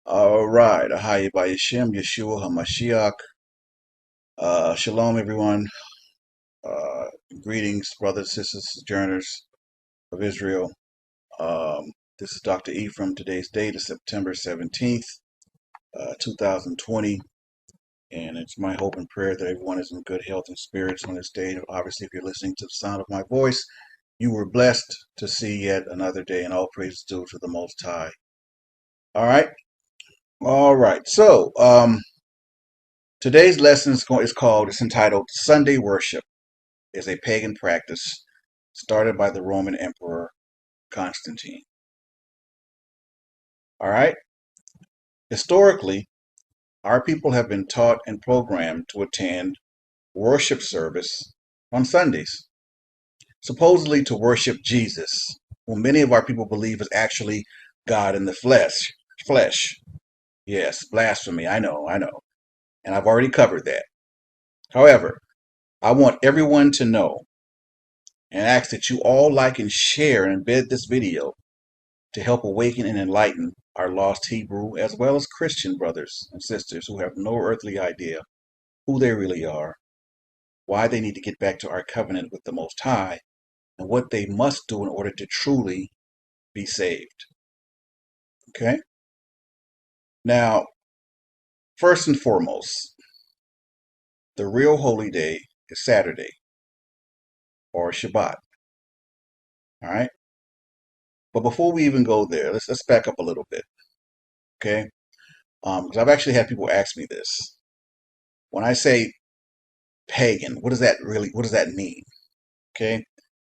All right. Ahaya Bayashim, Yeshua HaMashiach. Shalom, everyone. Uh, Greetings, brothers, sisters, sojourners of Israel. Um, this is Dr. Ephraim. Today's date is September 17th, 2020. And it's my hope and prayer that everyone is in good health and spirits on this day. Obviously, if you're listening to the sound of my voice, you were blessed to see yet another day, and all praise is due to the Most High. All right. All right. Today's lesson it's entitled Sunday Worship is a Pagan Practice started by the Roman Emperor Constantine. All right. Historically, our people have been taught and programmed to attend worship service on Sundays, supposedly to worship Jesus, whom many of our people believe is actually God in the flesh. Flesh. Yes, blasphemy. I know. And I've already covered that. However, I want everyone to know and ask that you all like and share and embed this video to help awaken and enlighten our lost Hebrew as well as Christian brothers and sisters who have no earthly idea who they really are, why they need to get back to our covenant with the Most High, and what they must do in order to truly be saved. Okay? Now, first and foremost, the real holy day is Saturday or Shabbat. All right? But before we even go there, let's back up a little bit. Okay? Because I've actually had people ask me this. When I say pagan, what does that mean? Okay?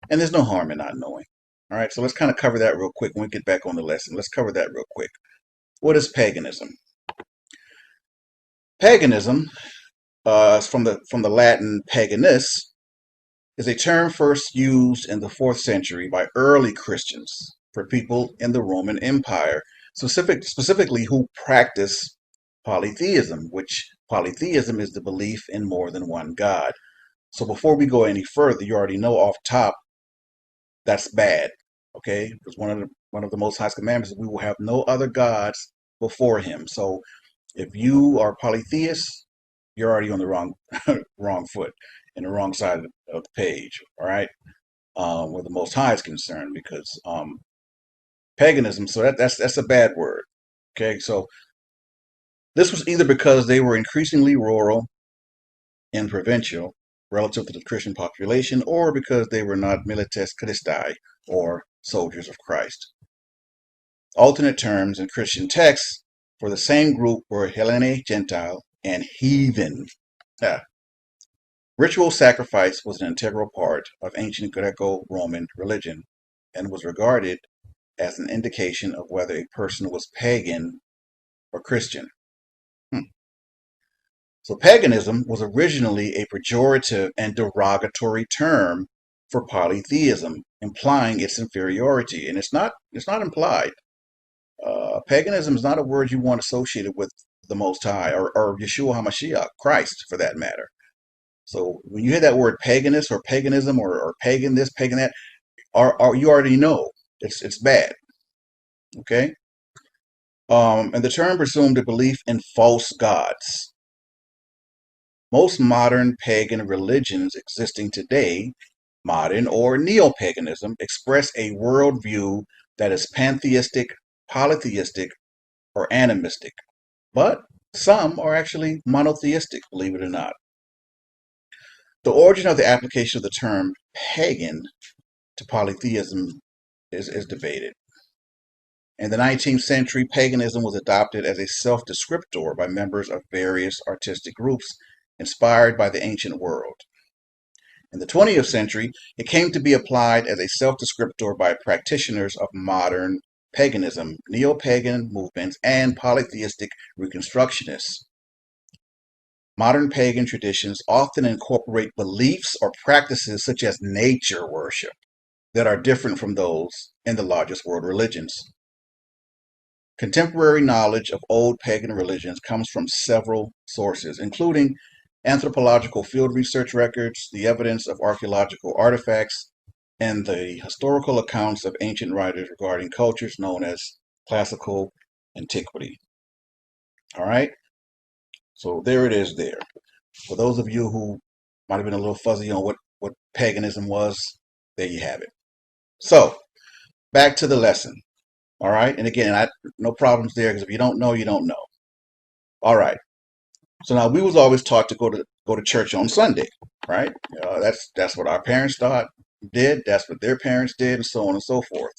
And there's no harm in not knowing. All right, so let's kind of cover that real quick when we get back on the lesson. Let's cover that real quick. What is paganism? Paganism, is from the Latin paganus, is a term first used in the 4th century by early Christians for people in the Roman Empire, specifically who practice polytheism, which polytheism is the belief in more than one God. So before we go any further, you already know off top that's bad. Okay, because one of the Most High's commandments is we will have no other gods before Him. So if you are polytheist, you're already on the wrong foot and the wrong side of the page. All right, where the Most High is concerned, because paganism. So that's a bad word. Okay, so this was either because they were increasingly rural and provincial relative to the Christian population, or because they were not milites Christi, or soldiers of Christ. Alternate terms in Christian texts for the same group were Hellene, Gentile, and heathen. Yeah. Ritual sacrifice was an integral part of ancient Greco-Roman religion and was regarded as an indication of whether a person was pagan or Christian. So paganism was originally a pejorative and derogatory term for polytheism, implying its inferiority. And it's not implied. Paganism is not a word you want associated with the Most High or Yeshua HaMashiach, Christ for that matter. So when you hear that word paganist or paganism or pagan this, pagan that, or you already know it's bad. Okay? And the term presumed a belief in false gods. Most modern pagan religions existing today, modern or neo-paganism, express a worldview that is pantheistic, polytheistic, or animistic. But some are actually monotheistic, believe it or not. The origin of the application of the term pagan to polytheism is debated. In the 19th century, paganism was adopted as a self-descriptor by members of various artistic groups inspired by the ancient world. In the 20th century, it came to be applied as a self-descriptor by practitioners of modern paganism, neo-pagan movements, and polytheistic reconstructionists. Modern pagan traditions often incorporate beliefs or practices such as nature worship that are different from those in the largest world religions. Contemporary knowledge of old pagan religions comes from several sources, including anthropological field research records, the evidence of archaeological artifacts, and the historical accounts of ancient writers regarding cultures known as classical antiquity. All right. So there it is there. For those of you who might have been a little fuzzy on what paganism was, there you have it. So back to the lesson. All right. And again, no problems there because if you don't know, you don't know. All right. So now we was always taught to go to church on Sunday, right? That's what our parents did. That's what their parents did, and so on and so forth.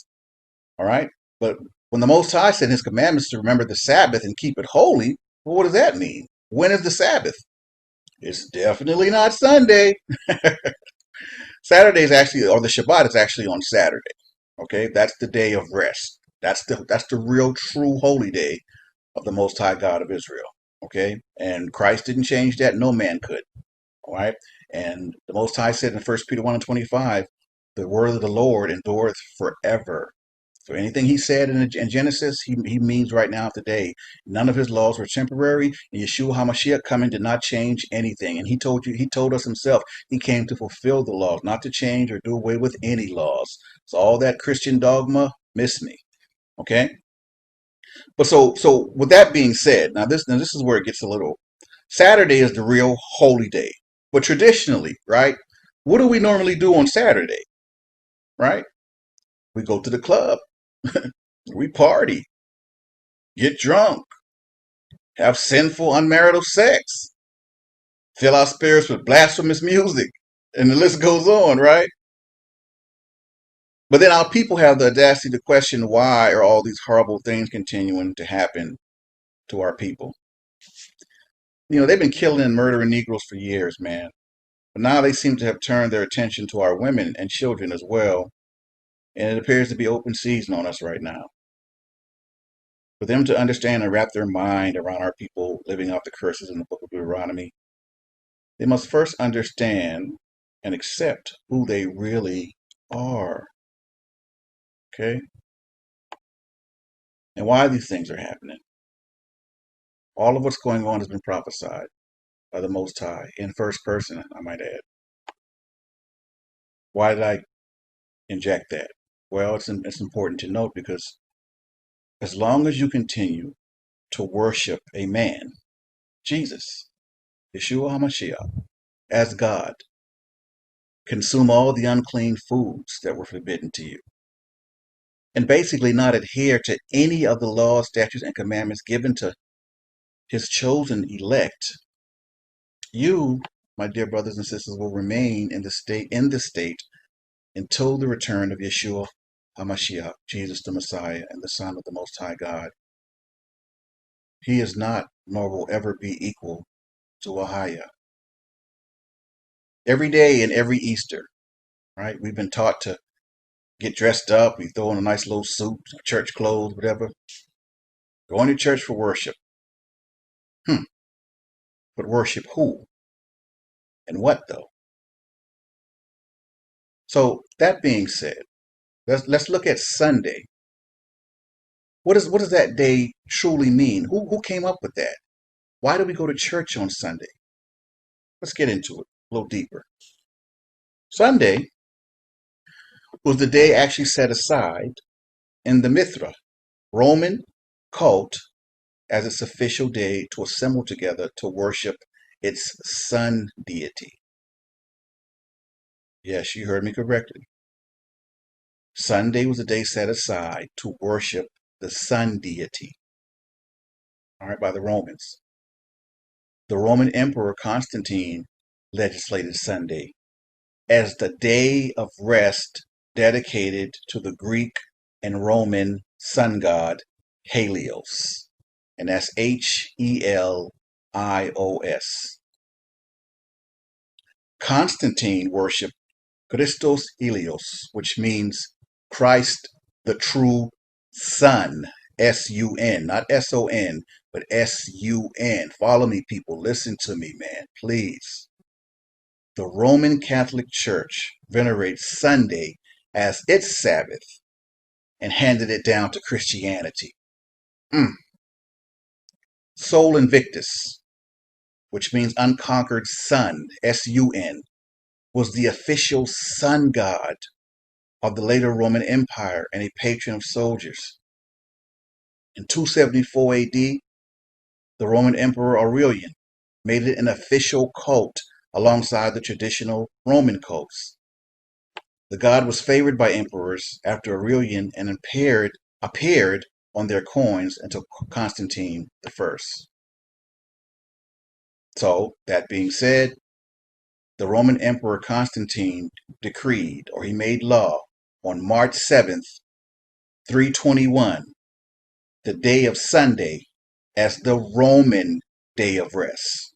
All right. But when the Most High said in His commandments to remember the Sabbath and keep it holy, well, what does that mean? When is the Sabbath? It's definitely not Sunday. Saturday is actually, or the Shabbat is actually on Saturday. Okay, that's the day of rest. That's the real true holy day of the Most High God of Israel. Okay, and Christ didn't change that. No man could. All right, and the Most High said in 1 Peter 1:25, the word of the Lord endureth forever. So anything he said in Genesis, he means right now today. None of his laws were temporary, and Yeshua HaMashiach coming did not change anything. And he told us himself, he came to fulfill the laws, not to change or do away with any laws. So all that Christian dogma, miss me. Okay? But so with that being said, now this is where it gets a little. Saturday is the real holy day. But traditionally, right? What do we normally do on Saturday? Right? We go to the club. We party, get drunk, have sinful unmarital sex, fill our spirits with blasphemous music, and the list goes on, right? But then our people have the audacity to question why are all these horrible things continuing to happen to our people. They've been killing and murdering Negroes for years, man. But now they seem to have turned their attention to our women and children as well, and it appears to be open season on us right now. For them to understand and wrap their mind around our people living out the curses in the book of Deuteronomy, they must first understand and accept who they really are. Okay? And why these things are happening. All of what's going on has been prophesied by the Most High in first person, I might add. Why did I inject that? Well, it's important to note because as long as you continue to worship a man, Jesus, Yeshua HaMashiach, as God, consume all the unclean foods that were forbidden to you, and basically not adhere to any of the laws, statutes, and commandments given to his chosen elect, you, my dear brothers and sisters, will remain in this state until the return of Yeshua HaMashiach, Jesus the Messiah, and the Son of the Most High God. He is not, nor will ever be equal to Ahaya. Every day and every Easter, right? We've been taught to get dressed up. We throw on a nice little suit, church clothes, whatever. Going to church for worship. But worship who? And what though? So that being said, let's look at Sunday. What does that day truly mean? Who came up with that? Why do we go to church on Sunday? Let's get into it a little deeper. Sunday was the day actually set aside in the Mithra, Roman cult, as its official day to assemble together to worship its sun deity. Yes, you heard me correctly. Sunday was a day set aside to worship the sun deity, all right, by the Romans. The Roman Emperor Constantine legislated Sunday as the day of rest dedicated to the Greek and Roman sun god Helios. And that's Helios. Constantine worshiped Christos Helios, which means Christ the true Sun. S-U-N, not S-O-N, but S-U-N. Follow me, people. Listen to me, man, please. The Roman Catholic Church venerates Sunday as its Sabbath and handed it down to Christianity. Sol Invictus, which means unconquered sun, S-U-N, was the official sun god of the later Roman Empire and a patron of soldiers. In 274 AD, The Roman Emperor Aurelian made it an official cult alongside the traditional Roman cults. The god was favored by emperors after Aurelian and appeared on their coins until Constantine the First. So, that being said, the Roman Emperor Constantine decreed, or he made law, on March 7th, 321, the day of Sunday, as the Roman day of rest.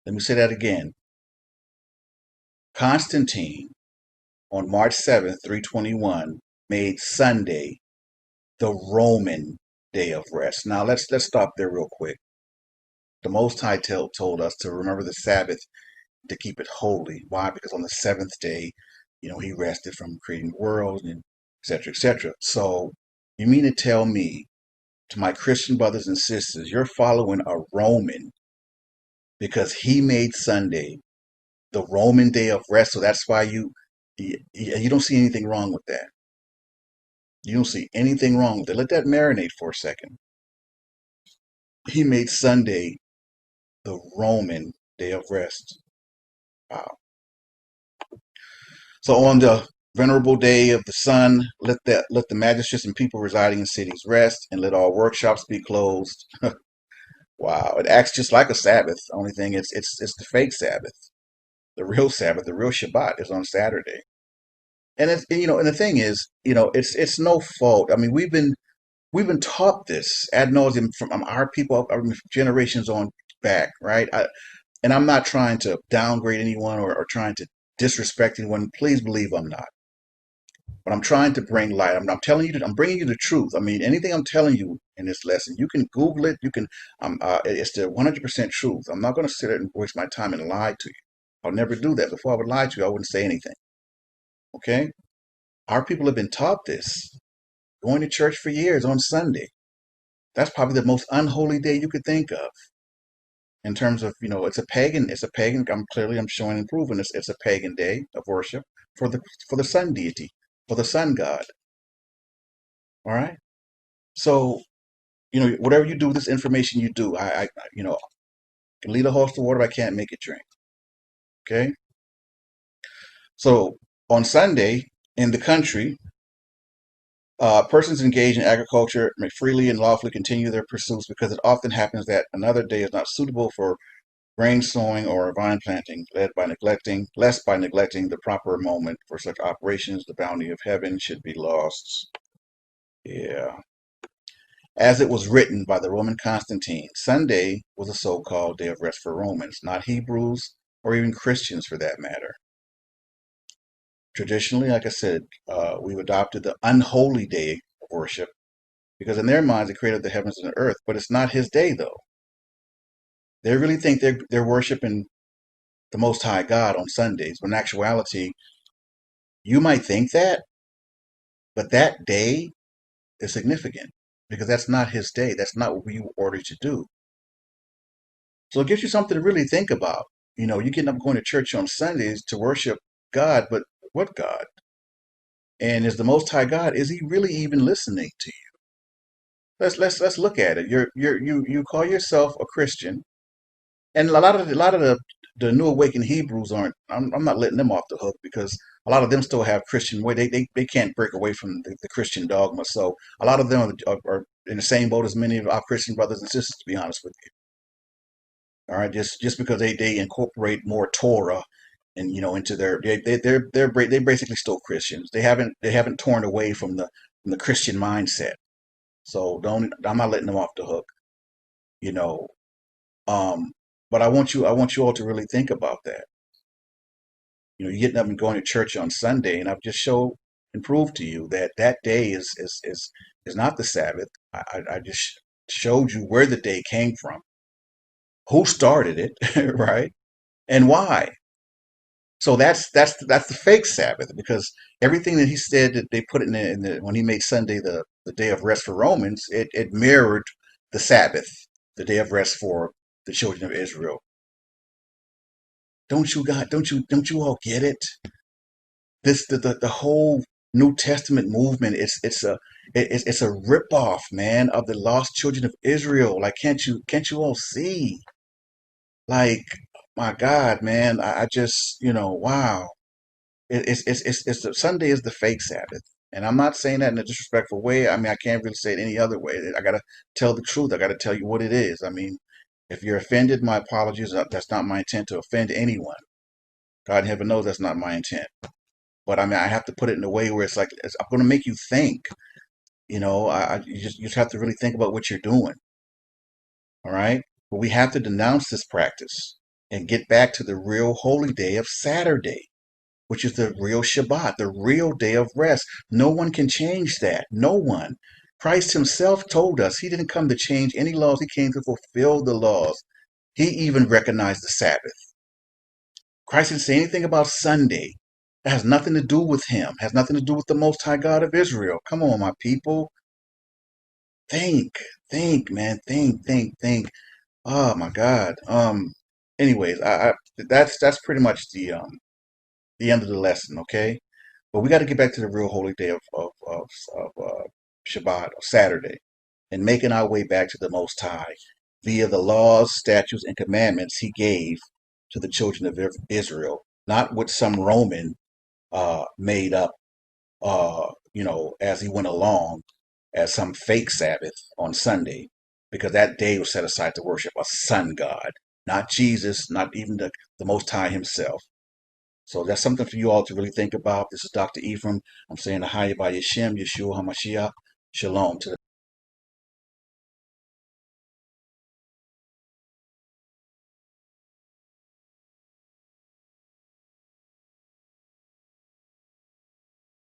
Let me say that again. Constantine, on March 7th, 321, made Sunday the Roman day of rest. Now let's stop there real quick. The Most High told us to remember the Sabbath, to keep it holy. Why? Because on the seventh day, he rested from creating the world, and et cetera, et cetera. So you mean to tell me, to my Christian brothers and sisters, you're following a Roman because he made Sunday the Roman day of rest? So that's why you don't see anything wrong with that. You don't see anything wrong with it. Let that marinate for a second. He made Sunday the Roman day of rest. Wow. So on the venerable day of the sun, let the magistrates and people residing in cities rest, and let all workshops be closed. Wow, it acts just like a Sabbath. Only thing it's the fake Sabbath. The real Sabbath, the real Shabbat, is on Saturday. And and the thing is, it's no fault. I mean, we've been taught this ad nauseum from our people, generations on back, right? And I'm not trying to downgrade anyone, or trying to disrespect anyone. Please believe I'm not. But I'm trying to bring light. I'm telling you, I'm bringing you the truth. I mean, anything I'm telling you in this lesson, you can Google it. You can, it's the 100% truth. I'm not going to sit there and waste my time and lie to you. I'll never do that. Before I would lie to you, I wouldn't say anything. Okay? Our people have been taught this, going to church for years on Sunday. That's probably the most unholy day you could think of. In terms of, it's a pagan. I'm showing and proving it's a pagan day of worship for the sun deity, for the sun god. All right. So, whatever you do with this information, you do. I can lead a horse to water, but I can't make it drink. Okay. So on Sunday in the country, persons engaged in agriculture may freely and lawfully continue their pursuits, because it often happens that another day is not suitable for grain sowing or vine planting, lest by neglecting the proper moment for such operations, the bounty of heaven should be lost. Yeah. As it was written by the Roman Constantine, Sunday was a so-called day of rest for Romans, not Hebrews or even Christians for that matter. Traditionally, like I said, we've adopted the unholy day of worship, because in their minds it created the heavens and the earth, but it's not his day though. They really think they're worshiping the Most High God on Sundays, when in actuality, you might think that, but that day is significant, because that's not his day. That's not what we were ordered to do. So it gives you something to really think about. You're getting up going to church on Sundays to worship God, but what God? And is the Most High God, is he really even listening to you? Let's look at it. You call yourself a Christian, and a lot of the New Awakened Hebrews aren't. I'm not letting them off the hook, because a lot of them still have Christian way. They can't break away from the Christian dogma. So a lot of them are in the same boat as many of our Christian brothers and sisters, to be honest with you. All right, just because they incorporate more Torah, and into they basically still Christians. They haven't torn away from the Christian mindset. So I'm not letting them off the hook. You know, um, but I want you all to really think about that. You're getting up and going to church on Sunday, and I've just showed and proved to you that that day is not the Sabbath. I just showed you where the day came from, who started it, right, and why. So that's the fake Sabbath, because everything that he said that they put in the when he made Sunday the day of rest for Romans, it mirrored the Sabbath, the day of rest for the children of Israel. Don't you all get it? The whole New Testament movement. It's a ripoff, man, of the lost children of Israel. Like, can't you all see? Like, my God, man, I just, wow. It's the Sunday is the fake Sabbath, and I'm not saying that in a disrespectful way. I mean, I can't really say it any other way. I gotta tell the truth. I gotta tell you what it is. I mean, if you're offended, my apologies. That's not my intent to offend anyone. God in heaven knows that's not my intent. But I mean, I have to put it in a way where I'm going to make you think. You just have to really think about what you're doing. All right. But we have to denounce this practice and get back to the real holy day of Saturday, which is the real Shabbat, the real day of rest. No one can change that. No one. Christ himself told us he didn't come to change any laws. He came to fulfill the laws. He even recognized the Sabbath. Christ didn't say anything about Sunday. That has nothing to do with him. Has nothing to do with the Most High God of Israel. Come on, my people. Think, think, man. Think. Oh my God. Anyways, that's pretty much the end of the lesson. Okay, but we got to get back to the real holy day of Shabbat or Saturday, and making our way back to the Most High via the laws, statutes, and commandments He gave to the children of Israel, not what some Roman made up, as he went along, as some fake Sabbath on Sunday, because that day was set aside to worship a sun god, not Jesus, not even the Most High Himself. So that's something for you all to really think about. This is Dr. Ephraim. I'm saying Ahaya by Yeshem, Yeshua HaMashiach. Shalom to the